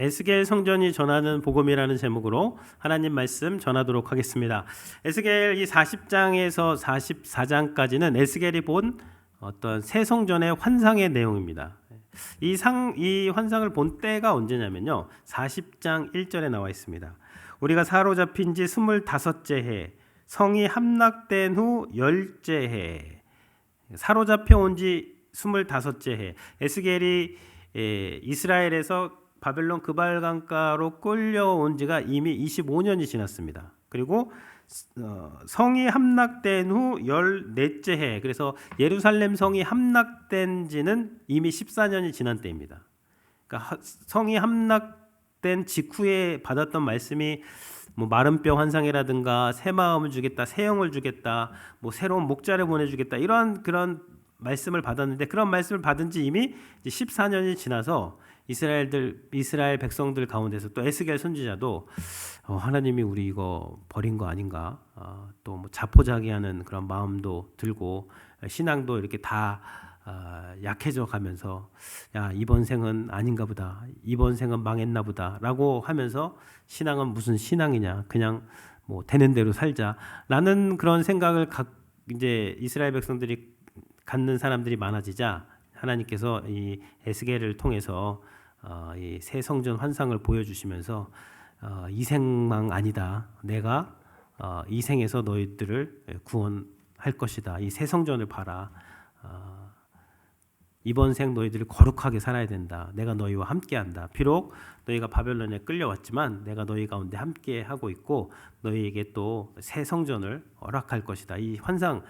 에스겔 성전이 전하는 복음이라는 제목으로 하나님 말씀 전하도록 하겠습니다. 에스겔 이 40장에서 44장까지는 에스겔이 본 어떤 새 성전의 환상의 내용입니다. 이 환상을 본 때가 언제냐면요. 40장 1절에 나와 있습니다. 우리가 사로잡힌 지 25째 해, 성이 함락된 후 10째 해, 사로잡혀 온 지 25째 해, 에스겔이 이스라엘에서 바벨론 그발강가로 끌려온 지가 이미 25년이 지났습니다. 그리고 성이 함락된 후 14째 해, 그래서 예루살렘 성이 함락된 지는 이미 14년이 지난 때입니다. 그러니까 성이 함락된 직후에 받았던 말씀이 뭐 마른 뼈 환상이라든가 새 마음을 주겠다, 새 영을 주겠다, 뭐 새로운 목자를 보내주겠다, 이런 그런 말씀을 받았는데, 그런 말씀을 받은 지 이미 14년이 지나서 이스라엘 백성들 가운데서 또 에스겔 선지자도 하나님이 우리 이거 버린 거 아닌가, 또 뭐 자포자기하는 그런 마음도 들고 신앙도 이렇게 다 약해져 가면서, 야, 이번 생은 아닌가 보다, 이번 생은 망했나 보다라고 하면서 신앙은 무슨 신앙이냐, 그냥 뭐 되는 대로 살자라는 그런 생각을 이제 이스라엘 백성들이 갖는 사람들이 많아지자, 하나님께서 이 에스겔을 통해서 이 새 성전 환상을 보여주시면서 이 생망 아니다, 내가 이 생에서 너희들을 구원할 것이다, 이 새 성전을 봐라, 이번 생 너희들이 거룩하게 살아야 된다, 내가 너희와 함께한다, 비록 너희가 바벨론에 끌려왔지만 내가 너희 가운데 함께 하고 있고 너희에게 또 새 성전을 허락할 것이다, 이 환상을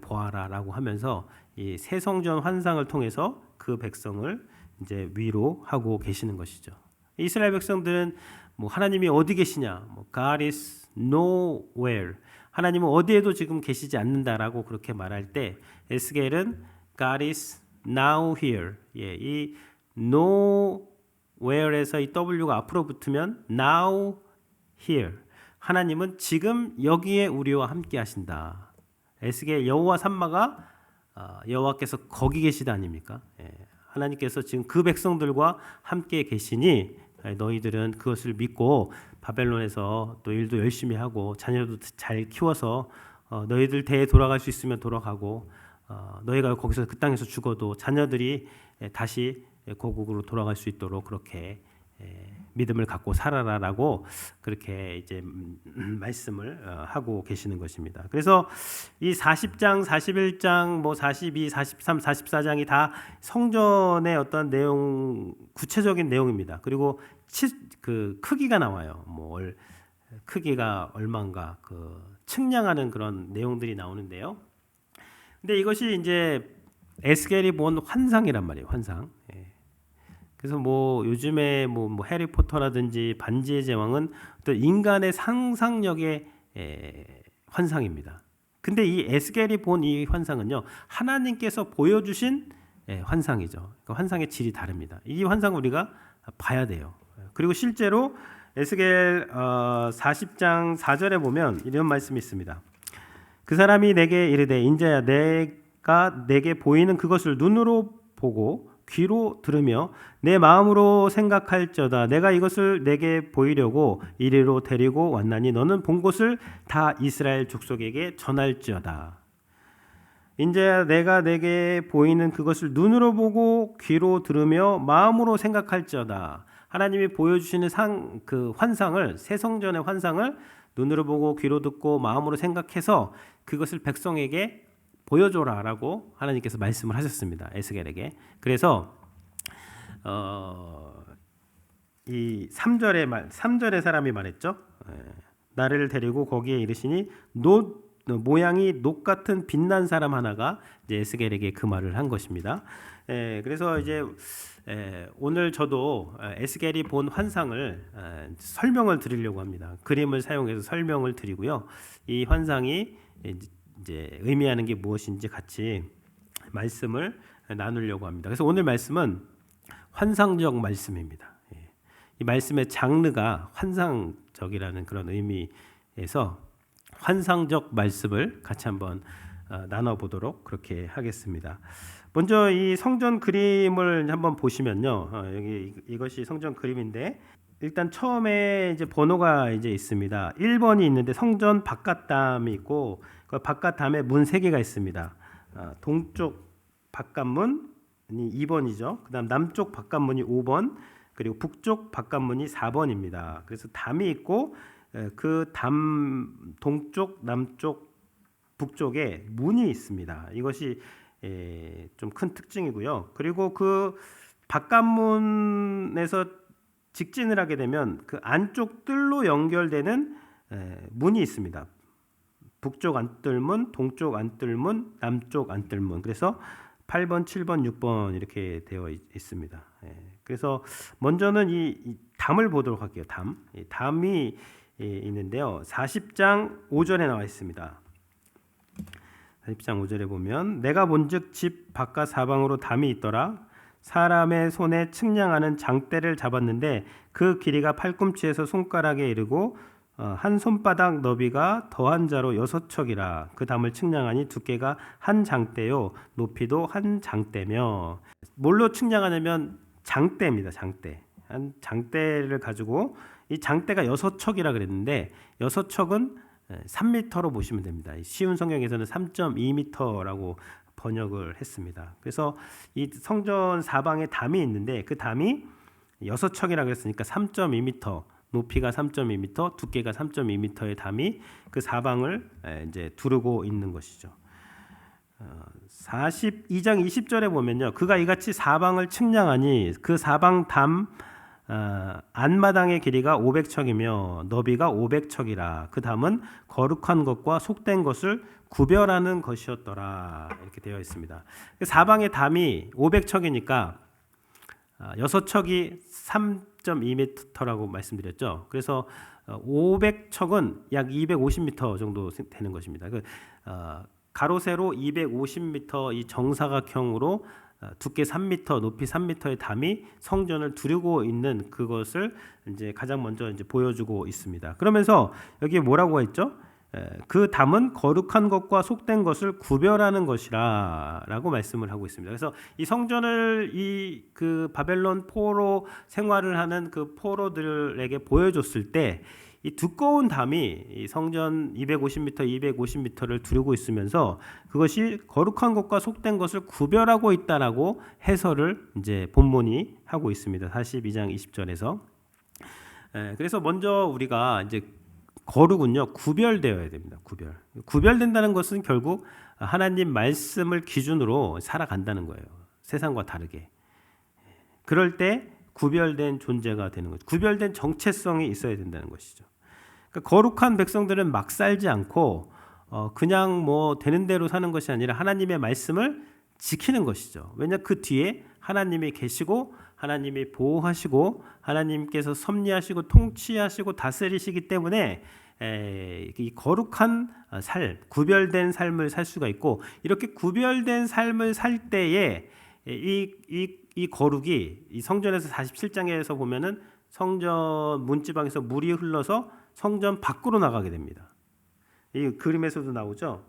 보아라라고 하면서 이 새 성전 환상을 통해서 그 백성을 이제 위로하고 계시는 것이죠. 이스라엘 백성들은 뭐 하나님이 어디 계시냐, 뭐 God is nowhere, 하나님은 어디에도 지금 계시지 않는다라고 그렇게 말할 때, 에스겔은 God is now here, 이 nowhere에서 이 W가 앞으로 붙으면 now here, 하나님은 지금 여기에 우리와 함께 하신다. 에스겔 여호와 삼마가 여호와께서 거기 계시다 아닙니까? 하나님께서 지금 그 백성들과 함께 계시니 너희들은 그것을 믿고 바벨론에서 또 일도 열심히 하고 자녀도 잘 키워서 너희들 대에 돌아갈 수 있으면 돌아가고, 너희가 거기서 그 땅에서 죽어도 자녀들이 다시 고국으로 돌아갈 수 있도록 그렇게 믿음을 갖고 살아라라고 그렇게 이제 말씀을 하고 계시는 것입니다. 그래서 이 40장, 41장, 뭐 42, 43, 44장이 다 성전의 어떤 내용, 구체적인 내용입니다. 그리고 그 크기가 나와요. 뭐 크기가 얼마인가, 그 측량하는 그런 내용들이 나오는데요. 근데 이것이 이제 에스겔이 본 환상이란 말이에요. 환상. 그래서 뭐 요즘에 뭐 해리포터라든지 반지의 제왕은 또 인간의 상상력의 환상입니다. 근데 이 에스겔이 본 이 환상은요, 하나님께서 보여주신 환상이죠. 그러니까 환상의 질이 다릅니다. 이 환상을 우리가 봐야 돼요. 그리고 실제로 에스겔 40장 4절에 보면 이런 말씀이 있습니다. 그 사람이 내게 이르되, 인자야, 내가 내게 보이는 그것을 눈으로 보고 귀로 들으며 내 마음으로 생각할저다. 내가 이것을 내게 보이려고 이리로 데리고 왔나니 너는 본 곳을 다 이스라엘 족속에게 전할지어다. 인자야, 내가 내게 보이는 그것을 눈으로 보고 귀로 들으며 마음으로 생각할지어다. 하나님이 보여주시는 그 환상을, 새 성전의 환상을 눈으로 보고 귀로 듣고 마음으로 생각해서 그것을 백성에게 보여줘라라고 하나님께서 말씀을 하셨습니다. 에스겔에게. 그래서 이 3절의 사람이 말했죠. 나를 데리고 거기에 이르시니 모양이 녹 같은 빛난 사람 하나가 이제 에스겔에게 그 말을 한 것입니다. 그래서 이제 오늘 저도 에스겔이 본 환상을 설명을 드리려고 합니다. 그림을 사용해서 설명을 드리고요. 이 환상이 이제 의미하는 게 무엇인지 같이 말씀을 나누려고 합니다. 그래서 오늘 말씀은 환상적 말씀입니다. 이 말씀의 장르가 환상적이라는 그런 의미에서 환상적 말씀을 같이 한번 나눠보도록 그렇게 하겠습니다. 먼저 이 성전 그림을 한번 보시면요. 여기 이것이 성전 그림인데 일단 처음에 이제 번호가 이제 있습니다. 1번이 있는데 성전 바깥담이 있고 그 바깥담에 문 3개가 있습니다. 동쪽 바깥문이 2번이죠. 그다음 남쪽 바깥문이 5번, 그리고 북쪽 바깥문이 4번입니다. 그래서 담이 있고 그 담 동쪽, 남쪽, 북쪽에 문이 있습니다. 이것이 좀 큰 특징이고요. 그리고 그 바깥문에서 직진을 하게 되면 그 안쪽 뜰로 연결되는 문이 있습니다. 북쪽 안뜰문, 동쪽 안뜰문, 남쪽 안뜰문. 그래서 8번, 7번, 6번 이렇게 되어 있습니다. 그래서 먼저는 이 담을 보도록 할게요. 담이 있는데요. 40장 5절에 나와 있습니다. 40장 5절에 보면 내가 본즉 집 바깥 사방으로 담이 있더라. 사람의 손에 측량하는 장대를 잡았는데 그 길이가 팔꿈치에서 손가락에 이르고 한 손바닥 너비가 더한 자로 6척이라. 그 담을 측량하니 두께가 한 장대요 높이도 한 장대며. 뭘로 측량하냐면 장대입니다. 장대. 한 장대를 가지고 이 장대가 6척이라 그랬는데 6척은 3m로 보시면 됩니다. 쉬운 성경에서는 3.2m라고 번역을 했습니다. 그래서 이 성전 사방에 담이 있는데 그 담이 6척이라 그랬으니까 3.2m, 높이가 3.2m, 두께가 3.2m의 담이 그 사방을 이제 두르고 있는 것이죠. 42장 20절에 보면요. 그가 이같이 사방을 측량하니 그 사방 담 안마당의 길이가 500척이며 너비가 500척이라. 그 담은 거룩한 것과 속된 것을 구별하는 것이었더라. 이렇게 되어 있습니다. 사방의 담이 500척이니까 6척이 3.2m라고 말씀드렸죠. 그래서 500척은 약 250m 정도 되는 것입니다. 가로 세로 250m 이 정사각형으로 두께 3m, 높이 3m의 담이 성전을 두르고 있는 그것을 이제 가장 먼저 이제 보여주고 있습니다. 그러면서 여기 뭐라고 했죠? 그 담은 거룩한 것과 속된 것을 구별하는 것이라라고 말씀을 하고 있습니다. 그래서 이 성전을 이 그 바벨론 포로 생활을 하는 그 포로들에게 보여줬을 때 이 두꺼운 담이 이 성전 250m, 250m를 두르고 있으면서 그것이 거룩한 것과 속된 것을 구별하고 있다라고 해설을 이제 본문이 하고 있습니다. 42장 20절에서. 그래서 먼저 우리가 이제 거룩은요 구별되어야 됩니다. 구별된다는 것은 결국 하나님 말씀을 기준으로 살아간다는 거예요. 세상과 다르게. 그럴 때 구별된 존재가 되는 거죠. 구별된 정체성이 있어야 된다는 것이죠. 그러니까 거룩한 백성들은 막 살지 않고 그냥 뭐 되는 대로 사는 것이 아니라 하나님의 말씀을 지키는 것이죠. 왜냐 그 뒤에 하나님이 계시고 하나님이 보호하시고 하나님께서 섭리하시고 통치하시고 다스리시기 때문에 이 거룩한 삶, 구별된 삶을 살 수가 있고 이렇게 구별된 삶을 살 때에 이 거룩이 이 성전에서 47장에서 보면은 성전 문지방에서 물이 흘러서 성전 밖으로 나가게 됩니다. 이 그림에서도 나오죠.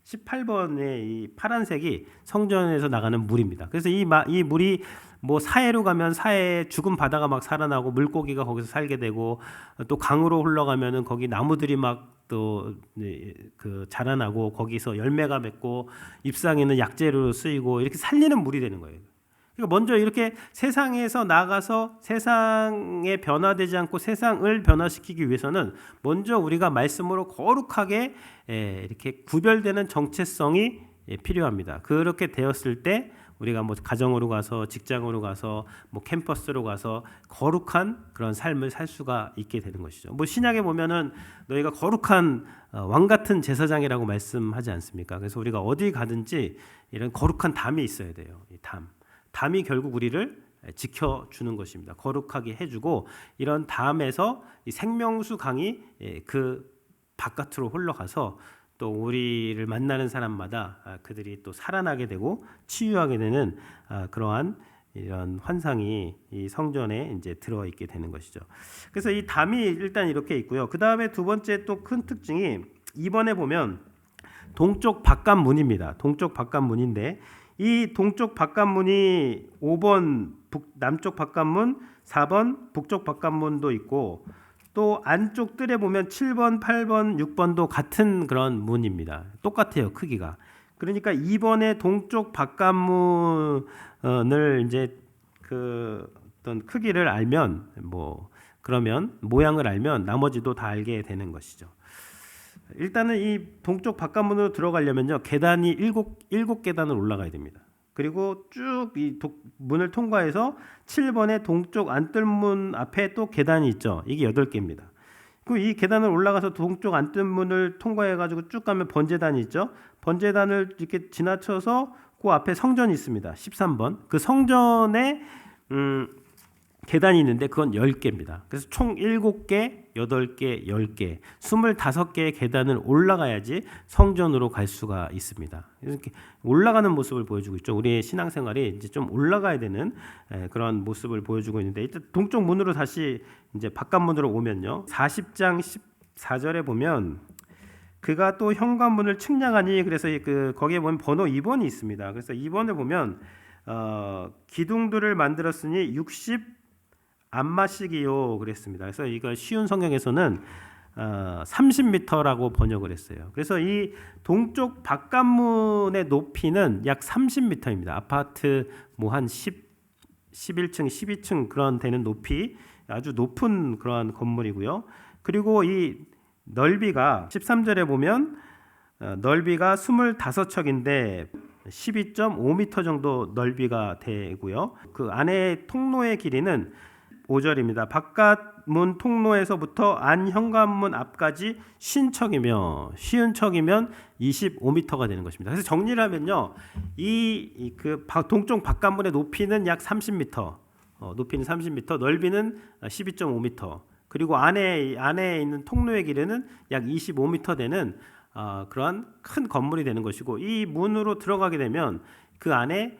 18번의 이 파란색이 성전에서 나가는 물입니다. 그래서 이 물이 뭐 사해로 가면 사해에 죽은 바다가 막 살아나고 물고기가 거기서 살게 되고 또 강으로 흘러가면은 거기 나무들이 막 또 그 자라나고 거기서 열매가 맺고 입상에는 약재로 쓰이고 이렇게 살리는 물이 되는 거예요. 그러니까 먼저 이렇게 세상에서 나가서 세상에 변화되지 않고 세상을 변화시키기 위해서는 먼저 우리가 말씀으로 거룩하게 이렇게 구별되는 정체성이 필요합니다. 그렇게 되었을 때 우리가 뭐 가정으로 가서 직장으로 가서 뭐 캠퍼스로 가서 거룩한 그런 삶을 살 수가 있게 되는 것이죠. 뭐 신약에 보면은 너희가 거룩한 왕 같은 제사장이라고 말씀하지 않습니까? 그래서 우리가 어디 가든지 이런 거룩한 담이 있어야 돼요. 이 담이 결국 우리를 지켜주는 것입니다. 거룩하게 해주고 이런 담에서 이 생명수 강이 그 바깥으로 흘러가서 또 우리를 만나는 사람마다 그들이 또 살아나게 되고 치유하게 되는 그러한 이런 환상이 이 성전에 이제 들어 있게 되는 것이죠. 그래서 이 담이 일단 이렇게 있고요. 그 다음에 두 번째 또 큰 특징이 2번에 보면 동쪽 바깥문입니다. 동쪽 바깥문인데 이 동쪽 바깥문이 5번 남쪽 바깥문, 4번 북쪽 바깥문도 있고 또 안쪽 뜰에 보면 7번, 8번, 6번도 같은 그런 문입니다. 똑같아요, 크기가. 그러니까 2번의 동쪽 바깥문을 이제 그 어떤 크기를 알면 그러면 모양을 알면 나머지도 다 알게 되는 것이죠. 일단은 이 동쪽 바깥문으로 들어가려면요, 계단이 7계단을 올라가야 됩니다. 그리고 쭉 이 문을 통과해서 7번의 동쪽 안뜰문 앞에 또 계단이 있죠. 이게 8개입니다. 그리고 이 계단을 올라가서 동쪽 안뜰문을 통과해 가지고 쭉 가면 번제단이 있죠. 번제단을 이렇게 지나쳐서 그 앞에 성전이 있습니다. 13번. 그 성전에 계단이 있는데 그건 10개입니다. 그래서 총 7개, 8개, 10개, 25개의 계단을 올라가야지 성전으로 갈 수가 있습니다. 이렇게 올라가는 모습을 보여주고 있죠. 우리의 신앙생활이 이제 좀 올라가야 되는 그런 모습을 보여주고 있는데, 일단 동쪽 문으로 다시 이제 바깥문으로 오면요, 40장 14절에 보면 그가 또 현관문을 측량하니, 그래서 거기에 보면 번호 2번이 있습니다. 그래서 2번을 보면 기둥들을 만들었으니 60 안마씩이요 그랬습니다. 그래서 이거 쉬운 성경에서는 30m라고 번역을 했어요. 그래서 이 동쪽 바깥문의 높이는 약 30m입니다. 아파트 한 11층, 12층 그런 되는 높이, 아주 높은 그런 건물이고요. 그리고 이 넓이가 13절에 보면 넓이가 25척인데 12.5m 정도 넓이가 되고요. 그 안에 통로의 길이는 5절입니다. 바깥문 통로에서부터 안 현관문 앞까지 쉬운 척이면 25m가 되는 것입니다. 그래서 정리를 하면요, 그 동쪽 바깥문의 높이는 약 30m, 높이는 30m, 넓이는 12.5m, 그리고 안에 있는 통로의 길이는 약 25m 되는 그러한 큰 건물이 되는 것이고, 이 문으로 들어가게 되면 그 안에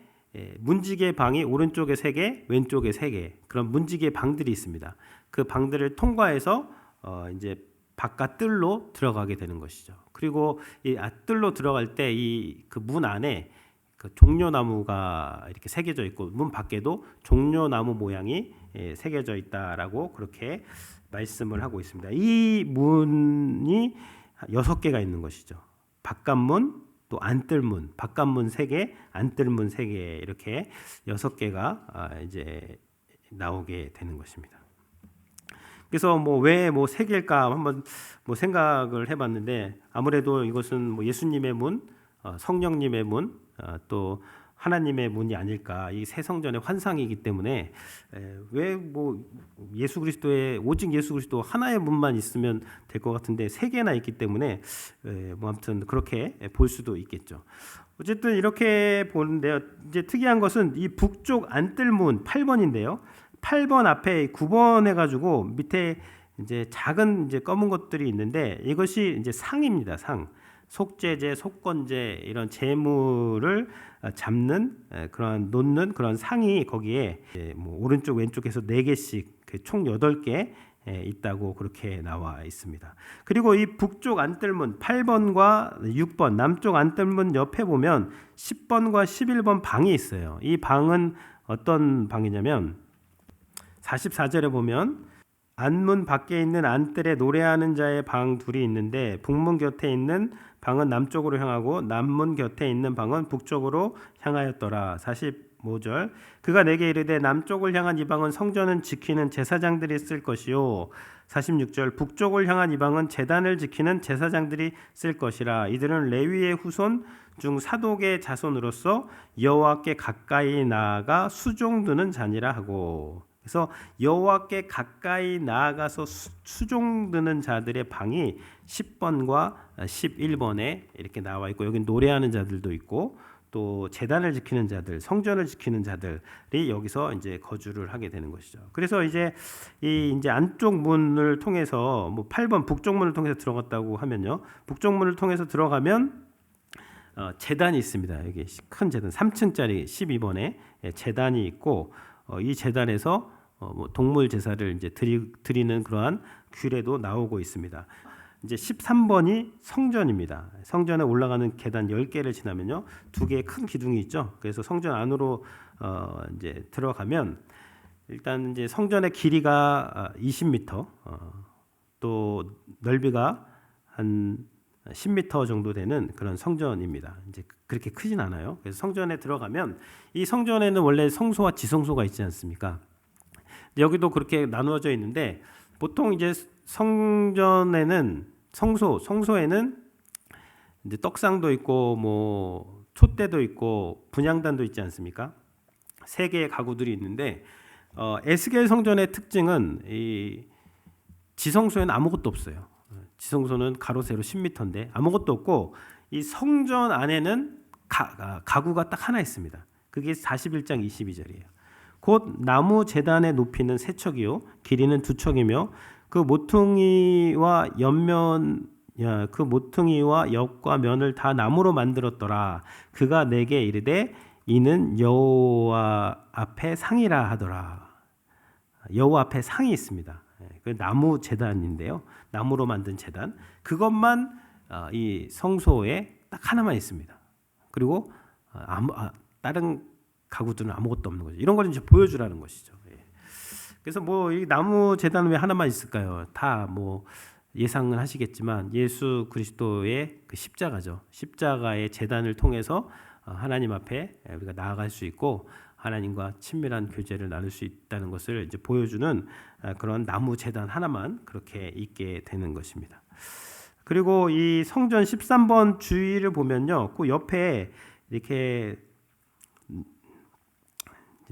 문지기의 방이 오른쪽에 3개, 왼쪽에 3개, 그런 문지기의 방들이 있습니다. 그 방들을 통과해서 이제 바깥 뜰로 들어가게 되는 것이죠. 그리고 이 뜰로 들어갈 때 이 그 문 안에 그 종려나무가 이렇게 새겨져 있고, 문 밖에도 종려나무 모양이 새겨져 있다라고 그렇게 말씀을 하고 있습니다. 이 문이 6개가 있는 것이죠. 바깥문, 또 안뜰문, 바깥문 3개, 안뜰문 3개, 이렇게 6개가 이제 나오게 되는 것입니다. 그래서 왜 3개일까 한번 생각을 해봤는데, 아무래도 이것은 예수님의 문, 성령님의 문, 또 하나님의 문이 아닐까. 이 새 성전의 환상이기 때문에 왜 예수 그리스도의 오직 예수 그리스도 하나의 문만 있으면 될 것 같은데 3개나 있기 때문에 아무튼 그렇게 볼 수도 있겠죠. 어쨌든 이렇게 보는데요. 이제 특이한 것은 이 북쪽 안뜰문 8번인데요. 8번 앞에 9번 해가지고 밑에 이제 작은 이제 검은 것들이 있는데, 이것이 이제 상입니다. 상. 속죄제, 속건제, 이런 제물을 잡는 놓는 그런 상이 거기에 오른쪽 왼쪽에서 4개씩 총 8개 있다고 그렇게 나와 있습니다. 그리고 이 북쪽 안뜰문 8번과 6번 남쪽 안뜰문 옆에 보면 10번과 11번 방이 있어요. 이 방은 어떤 방이냐면 44절에 보면 안문 밖에 있는 안뜰에 노래하는 자의 방 둘이 있는데, 북문 곁에 있는 방은 남쪽으로 향하고 남문 곁에 있는 방은 북쪽으로 향하였더라. 45절 그가 내게 이르되 남쪽을 향한 이 방은 성전을 지키는 제사장들이 쓸 것이요. 46절 북쪽을 향한 이 방은 제단을 지키는 제사장들이 쓸 것이라. 이들은 레위의 후손 중 사독의 자손으로서 여호와께 가까이 나아가 수종드는 자니라 하고, 그래서 여호와께 가까이 나아가서 수종드는 자들의 방이 10번과 11번에 이렇게 나와 있고, 여기 노래하는 자들도 있고, 또 제단을 지키는 자들, 성전을 지키는 자들이 여기서 이제 거주를 하게 되는 것이죠. 그래서 이제 이제 안쪽 문을 통해서 8번 북쪽 문을 통해서 들어갔다고 하면요, 북쪽 문을 통해서 들어가면 제단이 있습니다. 여기 큰 제단 3층짜리 12번에 제단이 있고, 이 제단에서 동물 제사를 이제 드리는 그러한 규례도 나오고 있습니다. 이제 13번이 성전입니다. 성전에 올라가는 계단 10개를 지나면요. 2개의 큰 기둥이 있죠. 그래서 성전 안으로 이제 들어가면 일단 이제 성전의 길이가 20m, 또 넓이가 한 10m 정도 되는 그런 성전입니다. 이제 그렇게 크진 않아요. 그래서 성전에 들어가면 이 성전에는 원래 성소와 지성소가 있지 않습니까? 여기도 그렇게 나누어져 있는데 보통 이제 성전에는 성소에는 이제 떡상도 있고 뭐 촛대도 있고 분향단도 있지 않습니까? 3개의 가구들이 있는데 에스겔 성전의 특징은 이 지성소에는 아무것도 없어요. 지성소는 가로 세로 10m인데 아무것도 없고 이 성전 안에는 가구가 딱 하나 있습니다. 그게 41장 22절이에요. 곧 나무 제단의 높이는 3척이요 길이는 2척이며 그 모퉁이와 옆과 면을 다 나무로 만들었더라. 그가 내게 이르되 이는 여호와 앞에 상이라 하더라. 여호와 앞에 상이 있습니다. 그 나무 제단인데요. 나무로 만든 제단. 그것만 이 성소에 딱 하나만 있습니다. 그리고 다른 가구들은 아무것도 없는 거죠. 이런 걸 이제 보여주라는 것이죠. 그래서 뭐 이 나무 제단은 왜 하나만 있을까요? 다 뭐 예상은 하시겠지만 예수 그리스도의 그 십자가죠. 십자가의 제단을 통해서 하나님 앞에 우리가 나아갈 수 있고 하나님과 친밀한 교제를 나눌 수 있다는 것을 이제 보여주는 그런 나무 제단 하나만 그렇게 있게 되는 것입니다. 그리고 이 성전 13번 주위를 보면요, 그 옆에 이렇게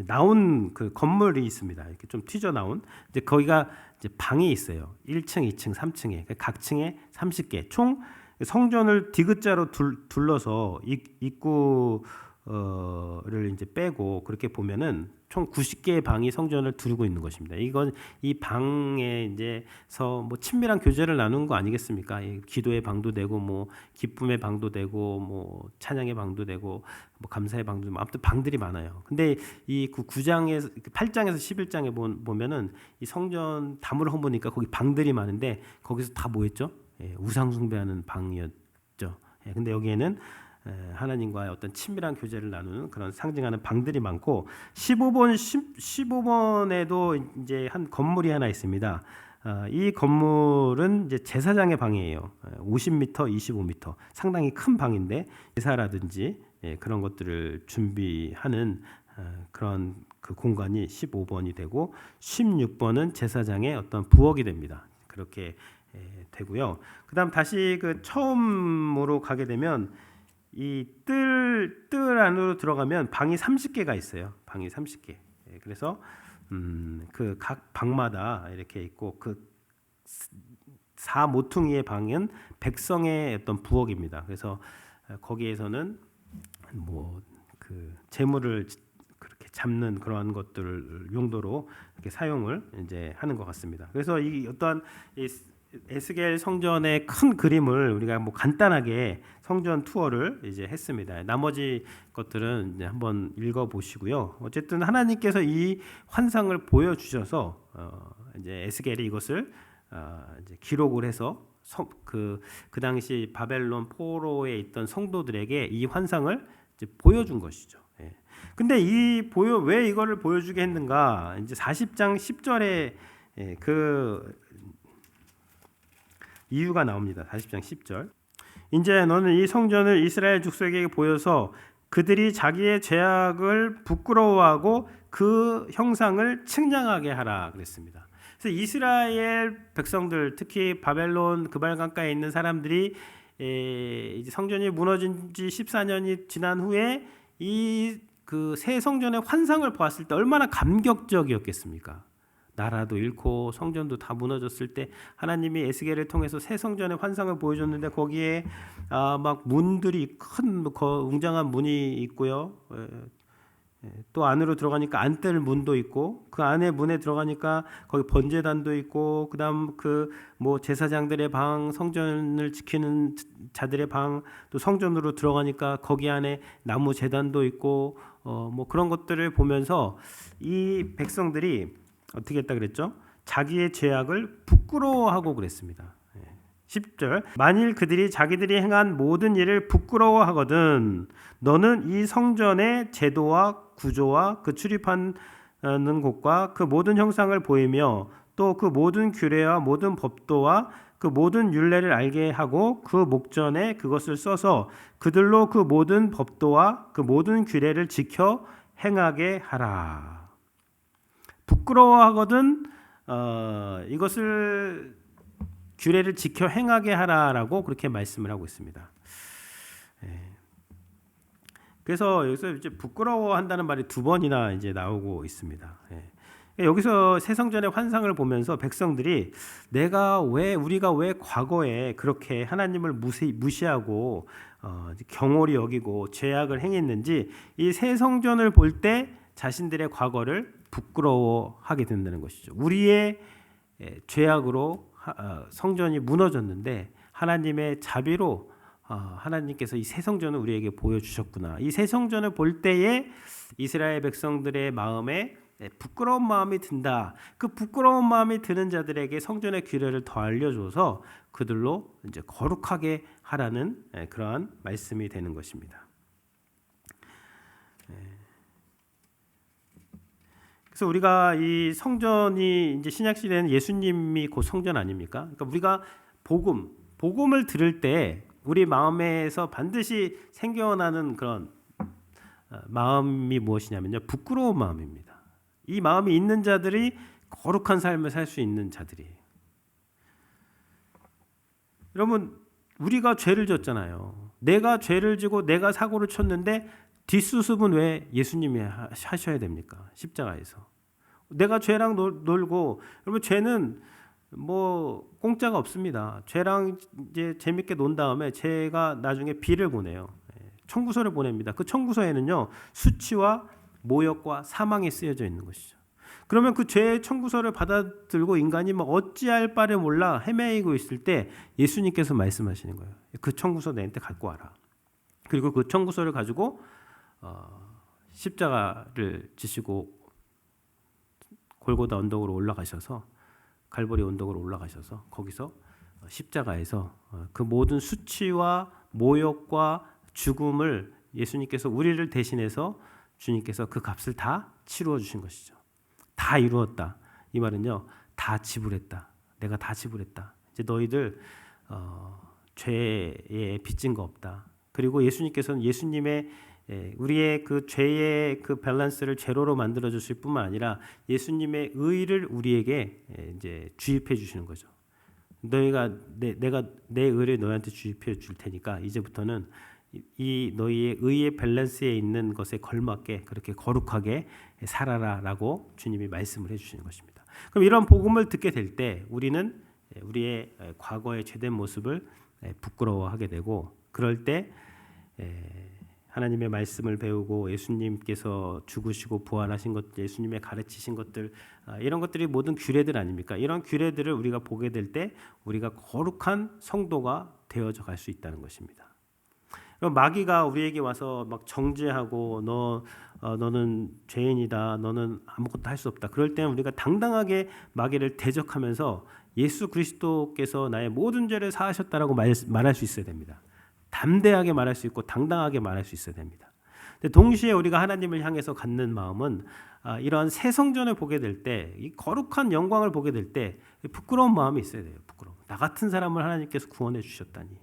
나온 그 건물이 있습니다. 이렇게 좀 튀져 나온. 이제 거기가 이제 방이 있어요. 1층, 2층, 3층에 각 층에 30개. 총 성전을 디귿자로 둘러서 입구를 이제 빼고 그렇게 보면은 총 90개의 방이 성전을 두르고 있는 것입니다. 이건 이 방에 이제서 뭐 친밀한 교제를 나누는 거 아니겠습니까? 기도의 방도 되고 뭐 기쁨의 방도 되고 뭐 찬양의 방도 되고 뭐 감사의 방도 되고 아무튼 방들이 많아요. 근데 이 9장에서 8장에서 11장에 보면은 이 성전 담을 허무니까 거기 방들이 많은데 거기서 다 뭐였죠? 우상 숭배하는 방이었죠. 근데 여기에는 하나님과의 어떤 친밀한 교제를 나누는 그런 상징하는 방들이 많고 15번에도 이제 한 건물이 하나 있습니다. 이 건물은 이제 제사장의 방이에요. 50m, 25m 상당히 큰 방인데 제사라든지 그런 것들을 준비하는 그런 그 공간이 15번이 되고 16번은 제사장의 어떤 부엌이 됩니다. 그렇게 되고요. 그다음 다시 그 처음으로 가게 되면 이 뜰 안으로 들어가면 방이 30개가 있어요. 방이 30개. 그래서 그 각 방마다 이렇게 있고 그 4모퉁이의 방은 백성의 어떤 부엌입니다. 그래서 거기에서는 뭐 그 재물을 그렇게 잡는 그러한 것들을 용도로 이렇게 사용을 이제 하는 것 같습니다. 그래서 이 어떠한 이 에스겔 성전의 큰 그림을 우리가 뭐 간단하게 성전 투어를 이제 했습니다. 나머지 것들은 이제 한번 읽어 보시고요. 어쨌든 하나님께서 이 환상을 보여주셔서 이제 에스겔이 이것을 이제 기록을 해서 그 당시 바벨론 포로에 있던 성도들에게 이 환상을 이제 보여준 것이죠. 근데 왜 이거를 보여주게 했는가? 이제 40장 10절에 그 이유가 나옵니다. 40장 10절. 이제 너는 이 성전을 이스라엘 족속에게 보여서 그들이 자기의 죄악을 부끄러워하고 그 형상을 측량하게 하라 그랬습니다. 그래서 이스라엘 백성들, 특히 바벨론 그발강가에 있는 사람들이 이제 성전이 무너진 지 14년이 지난 후에 이 그 새 성전의 환상을 보았을 때 얼마나 감격적이었겠습니까? 나라도 잃고 성전도 다 무너졌을 때 하나님이 에스겔을 통해서 새 성전의 환상을 보여줬는데 거기에 막 문들이 큰 웅장한 문이 있고요. 또 안으로 들어가니까 안뜰 문도 있고 그 안에 문에 들어가니까 거기 번제단도 있고 그다음 그 뭐 제사장들의 방, 성전을 지키는 자들의 방, 또 성전으로 들어가니까 거기 안에 나무 제단도 있고 뭐 그런 것들을 보면서 이 백성들이 어떻게 했다 그랬죠? 자기의 죄악을 부끄러워하고 그랬습니다. 10절 만일 그들이 자기들이 행한 모든 일을 부끄러워하거든 너는 이 성전의 제도와 구조와 그 출입하는 곳과 그 모든 형상을 보이며 또 그 모든 규례와 모든 법도와 그 모든 율례를 알게 하고 그 목전에 그것을 써서 그들로 그 모든 법도와 그 모든 규례를 지켜 행하게 하라. 부끄러워하거든 이것을 규례를 지켜 행하게 하라라고 그렇게 말씀을 하고 있습니다. 그래서 여기서 이제 부끄러워한다는 말이 두 번이나 이제 나오고 있습니다. 여기서 새 성전의 환상을 보면서 백성들이 우리가 왜 과거에 그렇게 하나님을 무시하고 경홀히 여기고 죄악을 행했는지 이 새 성전을 볼 때 자신들의 과거를 부끄러워하게 된다는 것이죠. 우리의 죄악으로 성전이 무너졌는데 하나님의 자비로 하나님께서 이 새 성전을 우리에게 보여주셨구나. 이 새 성전을 볼 때에 이스라엘 백성들의 마음에 부끄러운 마음이 든다. 그 부끄러운 마음이 드는 자들에게 성전의 규례를 더 알려줘서 그들로 이제 거룩하게 하라는 그러한 말씀이 되는 것입니다. 그래서 우리가 이 성전이 이제 신약 시대는 예수님이 곧 성전 아닙니까? 그러니까 우리가 복음을 들을 때 우리 마음에서 반드시 생겨나는 그런 마음이 무엇이냐면요, 부끄러운 마음입니다. 이 마음이 있는 자들이 거룩한 삶을 살 수 있는 자들이에요. 여러분, 우리가 죄를 졌잖아요. 내가 죄를 지고 내가 사고를 쳤는데 뒷수습은 왜 예수님이 하셔야 됩니까? 십자가에서. 내가 죄랑 놀고, 여러분 죄는 뭐 공짜가 없습니다. 죄랑 이제 재밌게 논 다음에 죄가 나중에 비를 보내요. 청구서를 보냅니다. 그 청구서에는요 수치와 모욕과 사망이 쓰여져 있는 것이죠. 그러면 그 죄의 청구서를 받아들고 인간이 뭐 어찌할 바를 몰라 헤매이고 있을 때 예수님께서 말씀하시는 거예요. 그 청구서 내한테 갖고 와라. 그리고 그 청구서를 가지고 십자가를 지시고 골고다 언덕으로 올라가셔서 갈보리 언덕으로 올라가셔서 거기서 십자가에서 그 모든 수치와 모욕과 죽음을 예수님께서 우리를 대신해서 주님께서 그 값을 다 치루어 주신 것이죠. 다 이루었다. 이 말은요, 다 지불했다. 내가 다 지불했다. 이제 너희들 죄에 빚진 거 없다. 그리고 예수님께서는 우리의 그 죄의 그 밸런스를 제로로 만들어 주실 뿐만 아니라 예수님의 의를 우리에게 이제 주입해 주시는 거죠. 내가 내 의를 너희한테 주입해 줄 테니까 이제부터는 이 너희의 의의 밸런스에 있는 것에 걸맞게 그렇게 거룩하게 살아라라고 주님이 말씀을 해주시는 것입니다. 그럼 이런 복음을 듣게 될 때 우리는 우리의 과거의 죄된 모습을 부끄러워하게 되고, 그럴 때 하나님의 말씀을 배우고 예수님께서 죽으시고 부활하신 것들, 예수님의 가르치신 것들, 이런 것들이 모든 규례들 아닙니까? 이런 규례들을 우리가 보게 될 때 우리가 거룩한 성도가 되어져 갈 수 있다는 것입니다. 마귀가 우리에게 와서 막 정죄하고 너는 죄인이다, 너는 아무것도 할 수 없다. 그럴 때는 우리가 당당하게 마귀를 대적하면서 예수 그리스도께서 나의 모든 죄를 사하셨다라고 말할 수 있어야 됩니다. 담대하게 말할 수 있고 당당하게 말할 수 있어야 됩니다. 근데 동시에 우리가 하나님을 향해서 갖는 마음은 이러한 새 성전을 보게 될 때, 이 거룩한 영광을 보게 될 때 부끄러운 마음이 있어야 돼요. 부끄러움. 나 같은 사람을 하나님께서 구원해 주셨다니.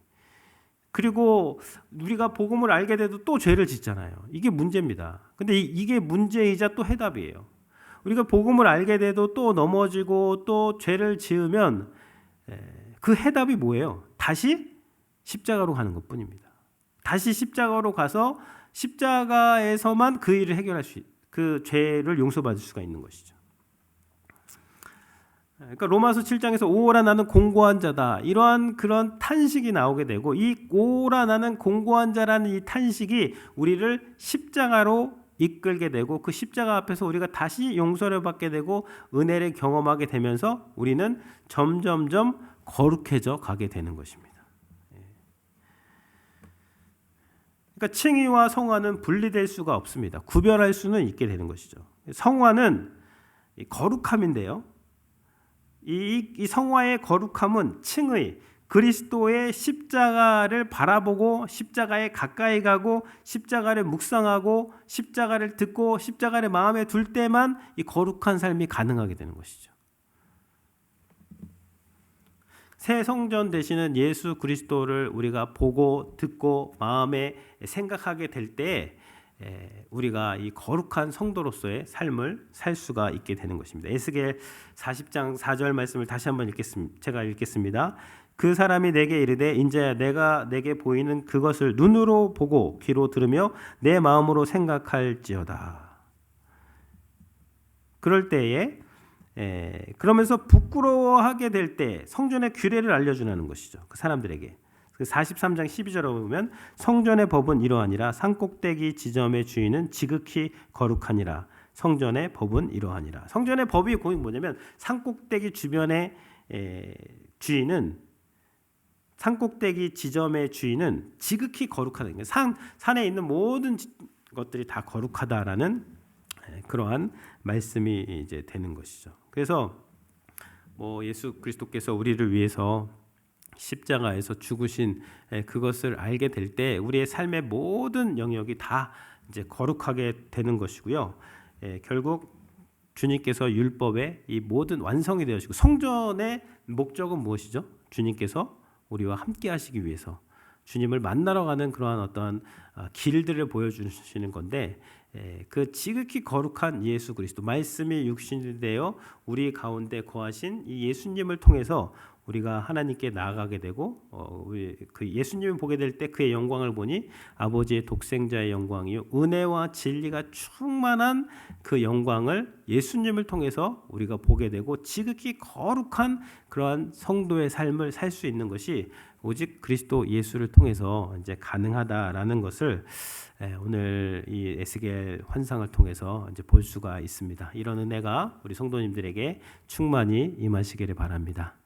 그리고 우리가 복음을 알게 돼도 또 죄를 짓잖아요. 이게 문제입니다. 근데 이게 문제이자 또 해답이에요. 우리가 복음을 알게 돼도 또 넘어지고 또 죄를 지으면 그 해답이 뭐예요? 다시 십자가로 가는 것뿐입니다. 다시 십자가로 가서 십자가에서만 그 일을 해결할 그 죄를 용서받을 수가 있는 것이죠. 그러니까 로마서 7장에서 오라 나는 공고한 자다, 이러한 그런 탄식이 나오게 되고, 이 오라 나는 공고한 자라는 이 탄식이 우리를 십자가로 이끌게 되고, 그 십자가 앞에서 우리가 다시 용서를 받게 되고 은혜를 경험하게 되면서 우리는 점점점 거룩해져 가게 되는 것입니다. 그러니까 칭의와 성화는 분리될 수가 없습니다. 구별할 수는 있게 되는 것이죠. 성화는 거룩함인데요, 이 성화의 거룩함은 칭의, 그리스도의 십자가를 바라보고 십자가에 가까이 가고 십자가를 묵상하고 십자가를 듣고 십자가를 마음에 둘 때만 이 거룩한 삶이 가능하게 되는 것이죠. 새 성전 되시는 예수 그리스도를 우리가 보고 듣고 마음에 생각하게 될 때 우리가 이 거룩한 성도로서의 삶을 살 수가 있게 되는 것입니다. 에스겔 40장 4절 말씀을 다시 한번 제가 읽겠습니다. 그 사람이 내게 이르되 인자야 내가 내게 보이는 그것을 눈으로 보고 귀로 들으며 내 마음으로 생각할지어다. 그럴 때에 그러면서 부끄러워하게 될 때 성전의 규례를 알려주는 것이죠. 그 사람들에게. 43장 12절에 보면 성전의 법은 이러하니라 산꼭대기 지점의 주인은 지극히 거룩하니라. 성전의 법은 이러하니라. 성전의 법이 뭐냐면 산꼭대기 주변의 주인은 산꼭대기 지점의 주인은 지극히 거룩하다. 산에 있는 모든 것들이 다 거룩하다라는 그러한 말씀이 이제 되는 것이죠. 그래서 예수 그리스도께서 우리를 위해서 십자가에서 죽으신 그것을 알게 될 때 우리의 삶의 모든 영역이 다 이제 거룩하게 되는 것이고요. 결국 주님께서 율법의 이 모든 완성이 되어지고 성전의 목적은 무엇이죠? 주님께서 우리와 함께 하시기 위해서 주님을 만나러 가는 그러한 어떤 길들을 보여주시는 건데 그 지극히 거룩한 예수 그리스도 말씀이 육신이 되어 우리 가운데 거하신 이 예수님을 통해서 우리가 하나님께 나아가게 되고 그 예수님을 보게 될 때 그의 영광을 보니 아버지의 독생자의 영광이요 은혜와 진리가 충만한 그 영광을 예수님을 통해서 우리가 보게 되고 지극히 거룩한 그러한 성도의 삶을 살 수 있는 것이 오직 그리스도 예수를 통해서 이제 가능하다라는 것을 오늘 이 에스겔 환상을 통해서 이제 볼 수가 있습니다. 이런 은혜가 우리 성도님들에게 충만히 임하시기를 바랍니다.